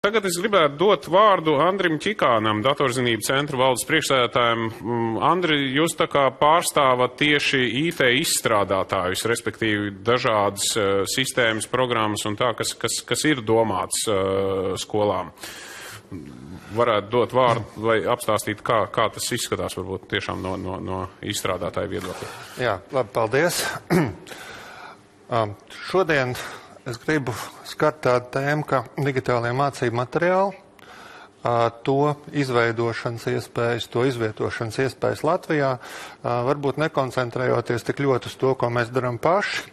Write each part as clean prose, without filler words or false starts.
Tagad es gribētu dot vārdu Andrim Čikānam, datorzinību centra valdes priekšsēdētājiem. Andri, jūs tā kā pārstāvat tieši IT izstrādātājus, respektīvi dažādas sistēmas, programmas un tā, kas ir domāts skolām. Varētu dot vārdu, lai apstāstītu, kā tas izskatās, varbūt tiešām no izstrādātāja viedokļa. Jā, labi, paldies. Šodien es gribu skart tādu tēmu, ka digitālie mācību materiāli, to izveidošanas iespējas, to izvietošanas iespējas Latvijā, varbūt nekoncentrējoties tik ļoti uz to, ko mēs darām paši,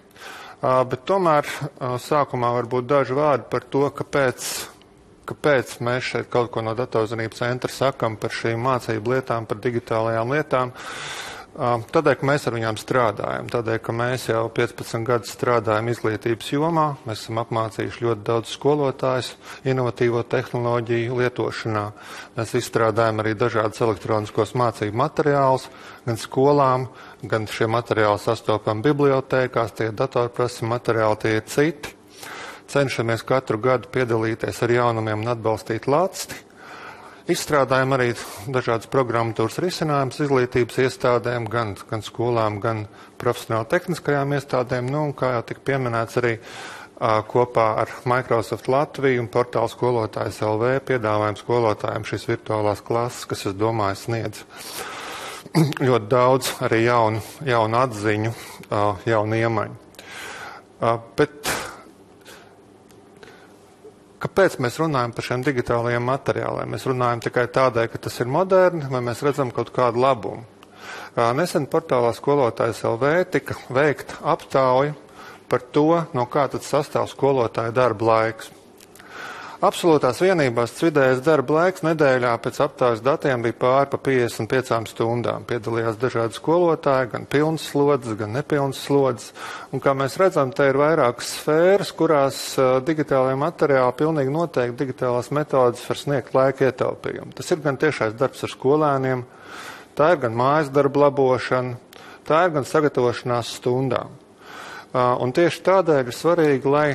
bet tomēr sākumā varbūt daži vārdi par to, kāpēc mēs šeit kaut ko no datorzinību centra sakam par šīm mācību lietām, par digitālajām lietām. Tādēļ, ka mēs ar viņām strādājam, tādēļ, ka mēs jau 15 gadus strādājam izglītības jomā, mēs esam apmācījuši ļoti daudz skolotājus inovatīvo tehnoloģiju lietošanā. Mēs izstrādājam arī dažādas elektroniskos mācību materiālus, gan skolām, gan šie materiāli sastopam bibliotēkās, tie datorprasa materiāli, tie ir citi. Cenšamies katru gadu piedalīties ar jaunumiem un atbalstīt lācti. Izstrādājam arī dažādas programmatūras risinājumus izglītības iestādēm, gan skolām, gan profesionāli tehniskajām iestādēm. Nu, un kā jau tika pieminēts, arī kopā ar Microsoft Latviju un portālu skolotājs LV piedāvājam skolotājiem šīs virtuālās klases, kas, es domāju, sniedz ļoti daudz arī jaunu atziņu, jaunu iemaņu. Bet kāpēc mēs runājam par šiem digitālajiem materiāliem? Mēs runājam tikai tādēļ, ka tas ir moderni, vai mēs redzam kaut kādu labumu. Nesen portālā skolotājs LV tika veikta aptauja par to, no kā tad sastāv skolotāja darba laiks. Absolūtās vienībās vidējais darba laiks nedēļā pēc aptaujas datiem bija pāri pa 55 stundām. Piedalījās dažādi skolotāji, gan pilnas slodzes, gan nepilnas slodzes. Un kā mēs redzam, te ir vairākas sfēras, kurās digitālajie materiāli pilnīgi noteikti digitālās metodas var sniegt laika ietaupījumu. Tas ir gan tiešais darbs ar skolēniem, tā ir gan mājas darba labošana, tā ir gan sagatavošanās stundām. Un tieši tādēļ ir svarīgi, lai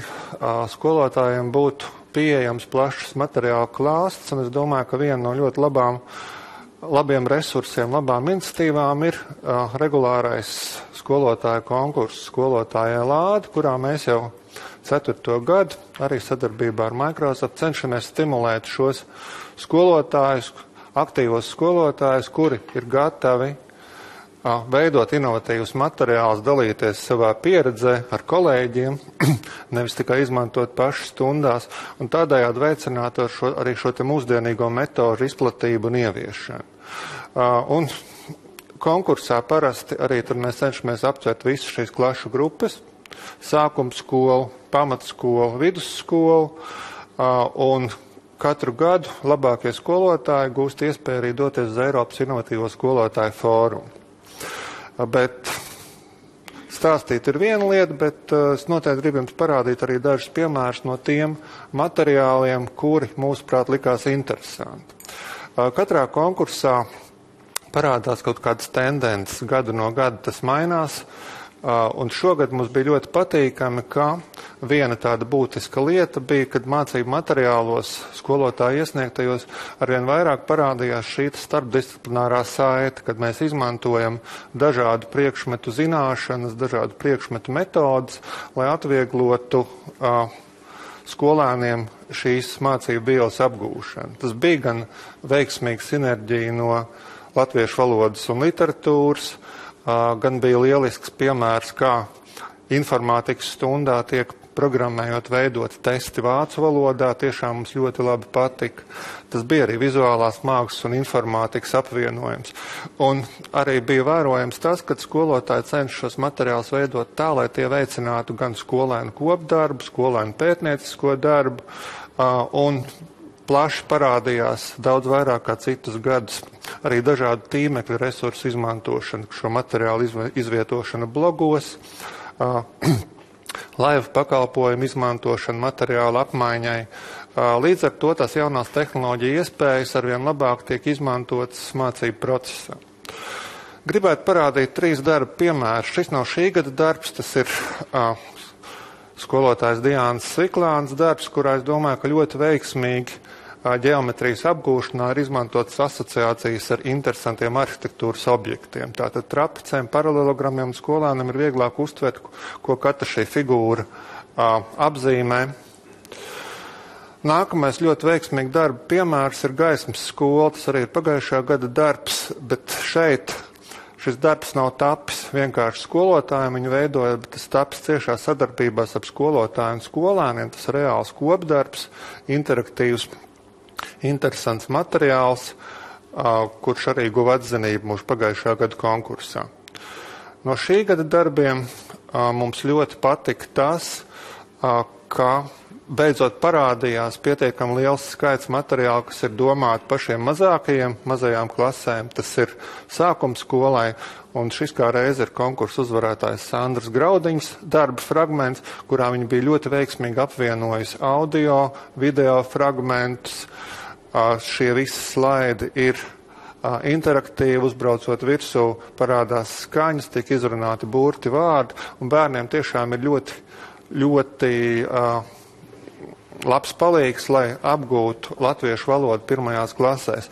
skolotājiem būtu pieejams plašs materiālu klāsts, un es domāju, ka viena no ļoti labiem resursiem, labām iniciatīvām ir regulārais skolotāju konkurss Skolotāja lāde, kurā mēs jau 4. gadu arī sadarbībā ar Microsoft cenšamies stimulēt šos skolotājus, aktīvos skolotājus, kuri ir gatavi veidot inovatīvus materiālus, dalīties savā pieredzē ar kolēģiem, nevis tikai izmantot paši stundās, un tādējādi veicināt arī šo te mūsdienīgo metožu izplatību un ieviešanu. Un konkursā parasti arī tur mēs cenšamies aptvert visas šīs klašu grupas, sākumskolu, pamatskolu, vidusskolu, un katru gadu labākie skolotāji gūst iespēju arī doties uz Eiropas inovatīvo skolotāju fórumu. Bet stāstīt ir viena lieta, bet es noteikti gribu jums parādīt arī dažus piemērus no tiem materiāliem, kuri mūsuprāt likās interesanti. Katrā konkursā parādās kaut kādas tendences, gadu no gada tas mainās, un šogad mums bija ļoti patīkami, ka viena tāda būtiska lieta bija, kad mācību materiālos skolotāju iesniegtajos arvien vairāk parādījās šī starpdisciplinārā saite, kad mēs izmantojam dažādu priekšmetu zināšanas, dažādu priekšmetu metodas, lai atvieglotu skolēniem šīs mācību vielas apgūšanu. Tas bija gan veiksmīga sinerģija no latviešu valodas un literatūras, gan bija lielisks piemērs, kā informātikas stundā tiek programmējot veidot testi vācu valodā, tiešām mums ļoti labi patika. Tas bija arī vizuālās mākslas un informātikas apvienojums. Un arī bija vērojams tas, ka skolotāji cenšas šos materiālus veidot tā, lai tie veicinātu gan skolēnu kopdarbu, skolēnu pētniecisko darbu, un plaši parādījās daudz vairāk kā citus gadus arī dažādu tīmekļu resursu izmantošanu, šo materiālu izvietošanu blogos, laivu pakalpojumu izmantošanu materiālu apmaiņai. Līdz ar to tās jaunās tehnoloģija iespējas arvien labāk tiek izmantotas mācību procesā. Gribētu parādīt 3 darba piemērus. Šis nav šī gada darbs, tas ir skolotājs Diānas Sviklāns darbs, kurā es domāju, ka ļoti veiksmīgi ģeometrijas apgūšanā ir izmantotas asociācijas ar interesantiem arhitektūras objektiem. Tātad trapecēm, paralelogramiem skolēniem ir vieglāk uztvert, ko katra šī figūra apzīmē. Nākamais ļoti veiksmīgi darba piemērs ir Gaismas skola. Tas arī ir pagājušā gada darbs, bet šeit šis darbs nav tapis vienkārši skolotājiem, viņu veidoja, bet tas tapis ciešā sadarbībās ap skolotāju un skolēniem. Tas ir reāls kopdarbs, interaktīvs, interesants materiāls, kurš arī guva atzinību mūsu pagājušā gada konkursā. No šī gada darbiem mums ļoti patika tas, ka beidzot parādījās pietiekami liels skaits materiālu, kas ir domāti pašiem mazajām klasēm. Tas ir sākuma skolai, un šis kā reiz ir konkursu uzvarētājs Sandras Graudiņas darba fragments, kurā viņa bija ļoti veiksmīgi apvienojusi audio, video fragmentus. Šie visi slaidi ir interaktīvi, uzbraucot virsū, parādās skaņas, tiek izrunāti burti vārdi, un bērniem tiešām ir ļoti labs palīgs, lai apgūtu latviešu valodu pirmajās klasēs.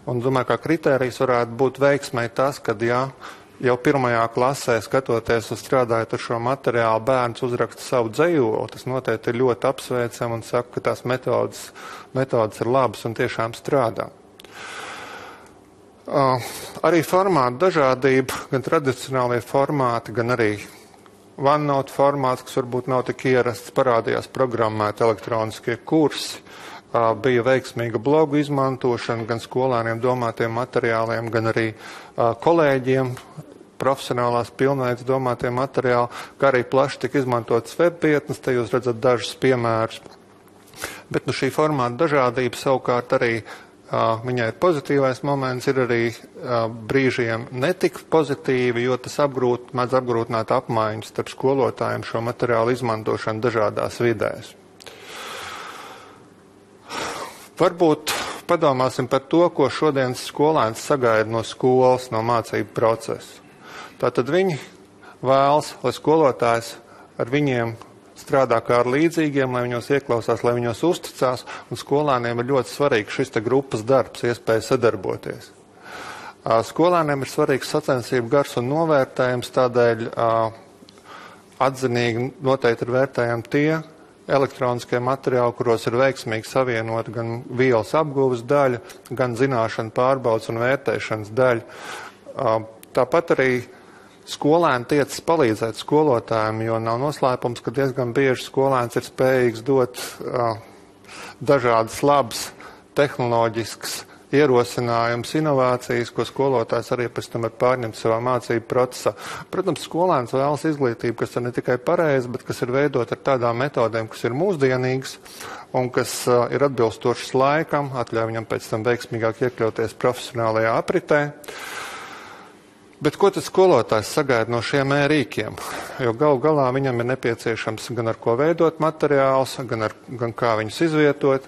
Un domāju, ka kritērijs varētu būt veiksmai tas, kad jau pirmajā klasē, skatoties uz strādājot ar šo materiālu, bērns uzraksta savu dzejoli. Tas noteikti ir ļoti apsveicam un saka, ka tās metodas ir labas un tiešām strādā. Arī formāta dažādība, gan tradicionālie formāti, gan arī OneNote formāts, kas varbūt nav tik ierasts, parādījās programmēt elektroniskie kursi, bija veiksmīga blogu izmantošana gan skolēniem domātiem materiāliem, gan arī kolēģiem profesionālās pilnveids domātiem materiāli, kā arī plaši tika izmantotas webvietnes, te jūs redzat dažus piemērus. Bet šī formāta dažādība savukārt arī viņai ir pozitīvais moments, ir arī brīžiem netik pozitīvi, jo tas mēdz apgrūtināt apmaiņas starp skolotājiem šo materiālu izmantošanu dažādās vidēs. Varbūt padomāsim par to, ko šodienas skolēns sagaida no skolas, no mācību procesa. Tātad viņi vēlas, lai skolotājs ar viņiem strādā kā ar līdzīgiem, lai viņos ieklausās, lai viņos uzticās, un skolēniem ir ļoti svarīgs šis te grupas darbs, iespēja sadarboties. Skolēniem ir svarīgs sacensību gars un novērtējums, tādēļ atzinīgi noteikti ir vērtējami tie elektroniskie materiāli, kuros ir veiksmīgi savienot gan vielas apguves daļa, gan zināšanu pārbaudas un vērtēšanas daļa. Tāpat arī skolēni tiecas palīdzēt skolotājiem, jo nav noslēpums, ka diezgan bieži skolēns ir spējīgs dot dažādas labas tehnoloģiskas ierosinājums, inovācijas, ko skolotājs arī pēc tam var pārņemt savā mācību procesā. Protams, skolēns vēlas izglītību, kas ir ne tikai pareiza, bet kas ir veidot ar tādām metodēm, kas ir mūsdienīgas un kas ir atbilstošas laikam, atļauj viņam pēc tam veiksmīgāk iekļauties profesionālajā apritē. Bet ko tad skolotājs sagaida no šiem e-rīkiem? Jo galu galā viņam ir nepieciešams gan ar ko veidot materiālus, gan kā viņus izvietot.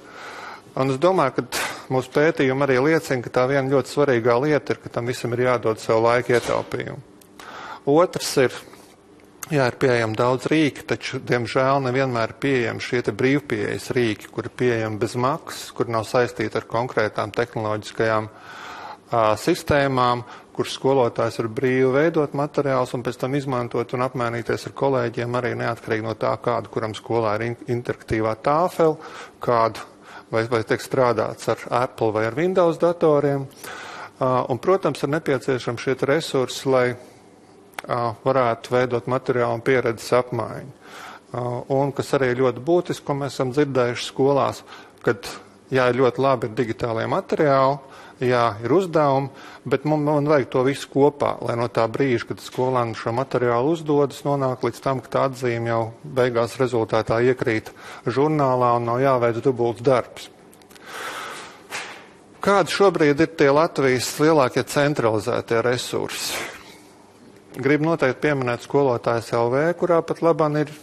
Un es domāju, ka mūsu pētījumi arī liecina, ka tā viena ļoti svarīgā lieta ir, ka tam visam ir jādod sev laika ietaupījumu. Otrs ir pieejami daudz rīki, taču, diemžēl, nevienmēr ir pieejami šie te brīvpieejas rīki, kuri pieejami bez maksas, kuri nav saistīti ar konkrētām tehnoloģiskajām sistēmām, kur skolotājs var brīvi veidot materiālus un pēc tam izmantot un apmainīties ar kolēģiem arī neatkarīgi no tā, kādu, kuram skolā ir interaktīvā tāfele, kādu vai tiek strādāts ar Apple vai ar Windows datoriem. Un, protams, ir nepieciešami šie resursi, lai varētu veidot materiālu un pieredzes apmaiņu. Un, kas arī ļoti būtiski, ko mēs esam dzirdējuši skolās, kad ir ļoti labi ir digitālie materiāli, ir uzdevumi, bet man vajag to visu kopā, lai no tā brīža, kad skolēni šo materiālu uzdodas, nonāk līdz tam, ka tā atzīme jau beigās rezultātā iekrīt žurnālā un nav jāveic dubults darbs. Kādi šobrīd ir tie Latvijas lielākie centralizētie resursi? Gribu noteikti pieminēt Skolotājs LV, kurā pat labāk ir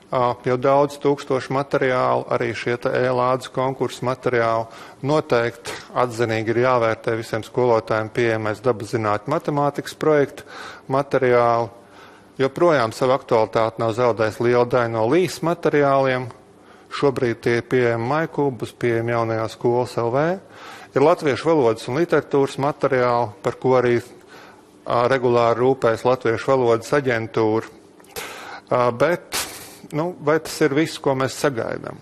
jau daudz tūkstošu materiālu, arī šie e-lādes konkursu materiāli. Noteikti atzinīgi ir jāvērtē visiem skolotājiem pieejamais dabaszinātņu matemātikas projektu materiāli. Joprojām savu aktualitāti nav zaudējis liela daļa no LIS materiāliem, Šobrīd tie ir pieejami MyKub, būs pieejami jaunajā skolas LV. Ir latviešu valodas un literatūras materiāli, par ko arī regulāri rūpējas Latviešu valodas aģentūra. Bet, vai tas ir viss, ko mēs sagaidām?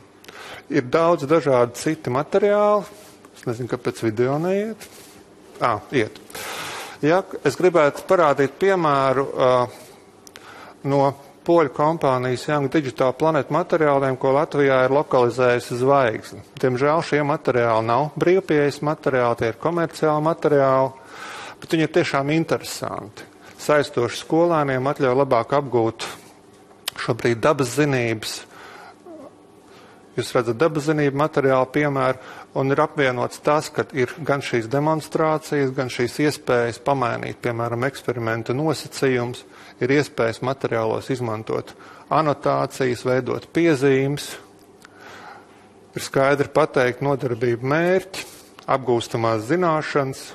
Ir daudz dažādi citi materiāli. Es nezinu, kāpēc video neiet. Iet. Ja, es gribētu parādīt piemēru no poļu kompānijas Young Digital Planet materiāliem, ko Latvijā ir lokalizējusi zvaigzne. Diemžēl šie materiāli nav brīvpieejas materiāli, tie ir komerciāli materiāli, bet viņi ir tiešām interesanti. Saistoši skolēniem atļauj labāk apgūt šobrīd dabas zinības. Jūs redzat dabas zinību materiālu piemēru, un ir apvienots tas, ka ir gan šīs demonstrācijas, gan šīs iespējas pamainīt, piemēram, eksperimenta nosacījums, ir iespējas materiālos izmantot anotācijas, veidot piezīmes, ir skaidri pateikt nodarbību mērķi, apgūstamās zināšanas.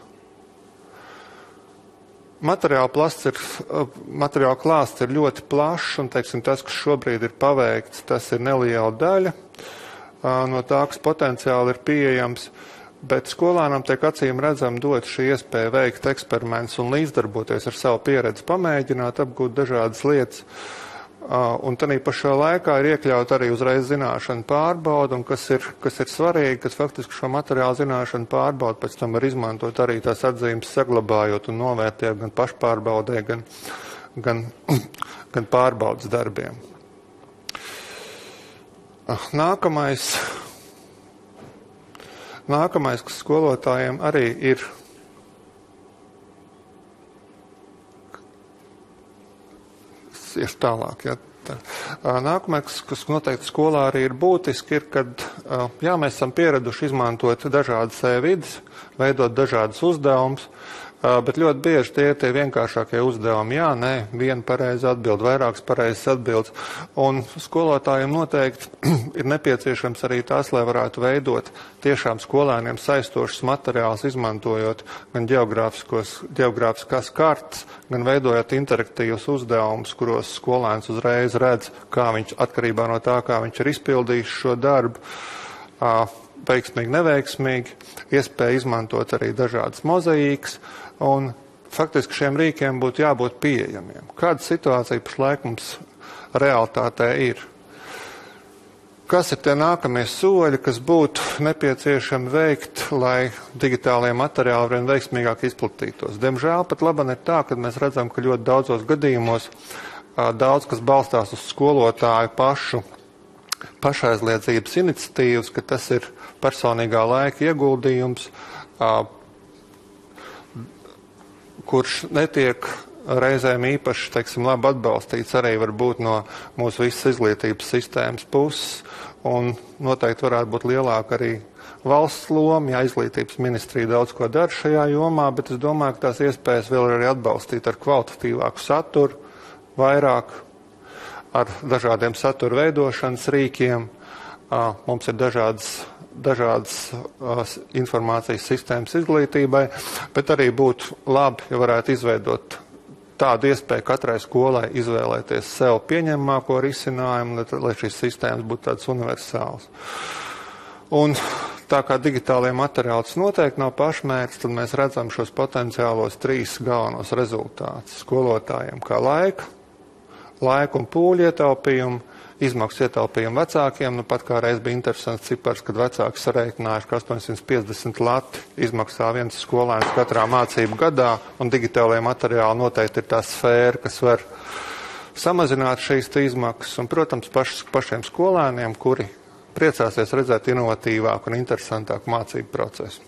Materiāla klāsts ir ļoti plašs, un, teiksim, tas, kas šobrīd ir paveikts, tas ir neliela daļa no tā, kas potenciāli ir pieejams, bet skolēnam tiek acīm redzam dot šī iespēja veikt eksperimentus un līdzdarboties ar savu pieredzi, pamēģināt, apgūt dažādas lietas. Un tanī pašā laikā ir iekļaut arī uzreiz zināšanu pārbaudu, un kas ir svarīgi, ka faktiski šo materiālu zināšanu pārbaudu pēc tam var izmantot arī tās atzīmes saglabājot un novērtējot gan pašpārbaudē, gan pārbaudas darbiem. Nākamais, kas skolotājiem arī ir tālāk. Ja. Nākamais, kas noteikti skolā arī ir būtiski, ir, kad mēs esam pieraduši izmantot dažādas e-vides, veidot dažādas uzdevumus, bet ļoti bieži tie ir tie vienkāršākie uzdevumi. Jā, nē, viena pareiza atbild, vairākas pareizas atbildes. Un skolotājiem noteikti ir nepieciešams arī tās, lai varētu veidot tiešām skolēniem saistošus materiālus, izmantojot gan geogrāfiskās kartas, gan veidojot interaktīvus uzdevumus, kuros skolēns uzreiz redz, kā viņš atkarībā no tā, kā viņš ir izpildījis šo darbu, veiksmīgi, neveiksmīgi, iespēja izmantot arī dažādas mozaīkas, un faktiski šiem rīkiem būtu jābūt pieejamiem. Kāda situācija pašlaik mums realitātē ir? Kas ir tie nākamie soļi, kas būtu nepieciešami veikt, lai digitālie materiāli vien veiksmīgāk izplatītos? Diemžēl pat laban ir tā, ka mēs redzam, ka ļoti daudzos gadījumos daudz, kas balstās uz skolotāju pašaizliedzības iniciatīvas, ka tas ir personīgā laika ieguldījums, kurš netiek reizēm īpaši, teiksim, labi atbalstīts arī varbūt no mūsu visas izglītības sistēmas puses, un noteikti varētu būt lielāka arī valsts loma, ja izglītības ministrija daudz ko dara šajā jomā, bet es domāju, ka tās iespējas vēl ir arī atbalstīt ar kvalitatīvāku saturu, vairāk ar dažādiem satura veidošanas rīkiem. Mums ir dažādas informācijas sistēmas izglītībai, bet arī būtu labi, ja varētu izveidot tādu iespēju katrai skolai izvēlēties sev pieņemamāko risinājumu, lai šīs sistēmas būtu tādas universālas. Un tā kā digitālie materiāli noteikti nav pašmērķis, tad mēs redzam šos potenciālos 3 galvenos rezultātus skolotājiem, kā laiku un pūļu ietaupījumu, izmaksu ietaupījumu vecākiem. Pat kā reiz bija interesants cipars, kad vecāki sareikinājuši, ka 850 lati izmaksā viens skolēns katrā mācību gadā, un digitālajie materiāli noteikti ir tā sfēra, kas var samazināt šīs izmaksas, un, protams, pašiem skolēniem, kuri priecāsies redzēt inovatīvāku un interesantāku mācību procesu.